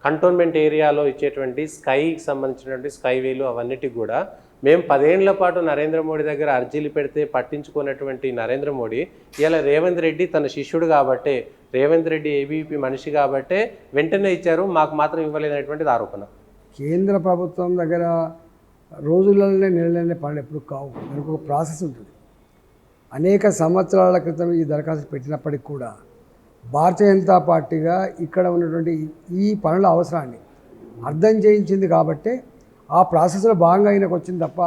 Cantonment ఏరియాలో ఇచ్చేటువంటి స్కైకి సంబంధించినటువంటి స్కైవేలు అవన్నిటికి కూడా మేము 10 ఏళ్ల పాటు నరేంద్ర మోడీ దగ్గర అర్జీలు పెడితే పట్టించుకున్నటువంటి నరేంద్ర మోడీ ఇలా రేవంత్ రెడ్డి తన శిష్యుడు కాబట్టే, రేవంత్ రెడ్డి ఏబీపీ మనిషి కాబట్టే వెంటనే ఇచ్చారు, మాకు మాత్రం ఇవ్వలేనటువంటిది ఆరోపణ. కేంద్ర ప్రభుత్వం దగ్గర రోజులలోనే నెలలనే పనులు ఎప్పుడు కావు, దానికి ఒక ప్రాసెస్ ఉంటుంది. అనేక సంవత్సరాల క్రితం ఈ దరఖాస్తు పెట్టినప్పటికి కూడా భారతీయ జనతా పార్టీగా ఇక్కడ ఉన్నటువంటి ఈ పనుల అవసరాన్ని అర్థం చేయించింది కాబట్టే ఆ ప్రాసెస్లో భాగంగా ఆయనకు వచ్చింది తప్ప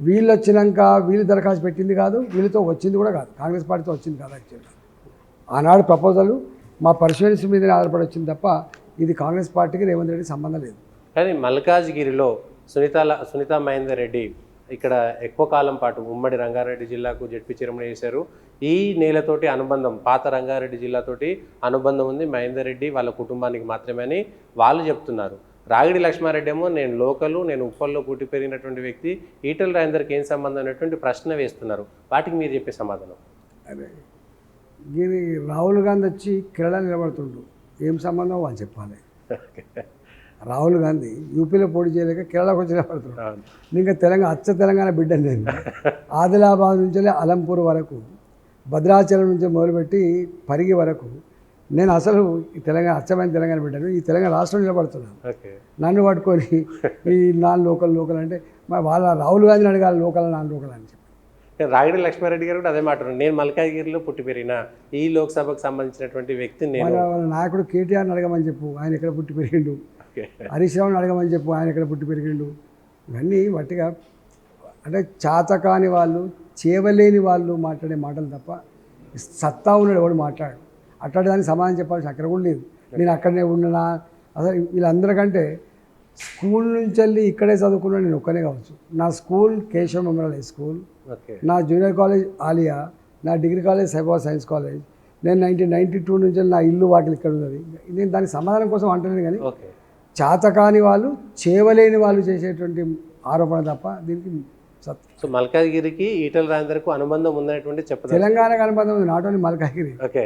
వీళ్ళు వచ్చినాక వీళ్ళు దరఖాస్తు పెట్టింది కాదు, వీళ్ళతో వచ్చింది కూడా కాదు, కాంగ్రెస్ పార్టీతో వచ్చింది కాదు. యాక్చువల్గా ఆనాడు ప్రపోజల్ మా పర్సనల్స్ మీదనే ఆధారపడి వచ్చింది తప్ప ఇది కాంగ్రెస్ పార్టీకి రేవంత్ రెడ్డికి సంబంధం లేదు. కానీ మల్కాజ్గిరిలో సునీతా మహేందర్ రెడ్డి ఇక్కడ ఎక్కువ కాలం పాటు ఉమ్మడి రంగారెడ్డి జిల్లాకు జడ్పీ చైర్మన్ చేశారు. ఈ నేలతోటి అనుబంధం, పాత రంగారెడ్డి జిల్లాతోటి అనుబంధం ఉంది మహేందర్ రెడ్డి వాళ్ళ కుటుంబానికి మాత్రమే అని వాళ్ళు చెప్తున్నారు. రాగిడి లక్ష్మారెడ్డి ఏమో నేను లోకలు, నేను ఉప్పల్లో పుట్టి పెరిగినటువంటి వ్యక్తి, ఈటల రాజేందర్కి ఏం సంబంధం అనేటువంటి ప్రశ్న వేస్తున్నారు. వాటికి మీరు చెప్పే సమాధానం? అదే దీని రాహుల్ గాంధీ వచ్చి కేరళ నిలబడుతుండు, ఏం సంబంధం వాళ్ళు చెప్పాలి. రాహుల్ గాంధీ యూపీలో పోటీ చేయలేక కేరళకు వచ్చి నిలబడుతున్నాడు. ఇంకా తెలంగాణ బిడ్డను నేను ఆదిలాబాద్ నుంచి అలంపూర్ వరకు, భద్రాచలం నుంచి మొదలుపెట్టి పరిగి వరకు నేను అసలు ఈ అచ్చమైన తెలంగాణ బిడ్డను, ఈ తెలంగాణ రాష్ట్రం నిలబడుతున్నాను. నన్ను పట్టుకొని ఈ నాన్ లోకల్ అంటే వాళ్ళ రాహుల్ గాంధీని అడగాలి లోకల్ నాన్ లోకల్ అని చెప్పి. రాగిడి లక్ష్మారెడ్డి గారు కూడా అదే మాట, నేను మల్కాజ్గిరిలో పుట్టి పెరిగిన ఈ లోక్సభకు సంబంధించినటువంటి వ్యక్తిని. వాళ్ళ నాయకుడు కేటీఆర్ని అడగమని చెప్పు, ఆయన ఎక్కడ పుట్టి పెరిగిండు. హరీష్ రావుని అడగమని చెప్పు, ఆయన ఎక్కడ పుట్టి పెరిగిండు. ఇవన్నీ వట్టిగా అంటే చాతకాని వాళ్ళు, చేవలేని వాళ్ళు మాట్లాడే మాటలు తప్ప సత్తా ఉన్నాడు ఎవడు మాట్లాడు. అట్లాంటి దానికి సమాధానం చెప్పాల్సి అక్కడ కూడా లేదు. నేను అక్కడనే ఉన్నానా, అసలు వీళ్ళందరికంటే స్కూల్ నుంచి వెళ్ళి ఇక్కడే చదువుకున్నా నేను ఒక్కనే కావచ్చు. నా school Keshava memorial high school, నా జూనియర్ కాలేజ్ ఆలియా, నా degree college cyber science college. నేను 1992 నుంచి నా ఇల్లు వాకిలు ఇక్కడ ఉన్నది. నేను దానికి సమాధానం కోసం అంటున్నాను. కానీ చాతకాని వాళ్ళు, చేవలేని వాళ్ళు చేసేటువంటి ఆరోపణ తప్ప దీనికి సో మల్కాజ్గిరికి ఈటల రాజేందర్కు అనుబంధం ఉందనేటువంటి చెప్పారు. తెలంగాణకు అనుబంధం ఉంది, నాట్ ఓన్లీ మల్కాజ్గిరి. ఓకే.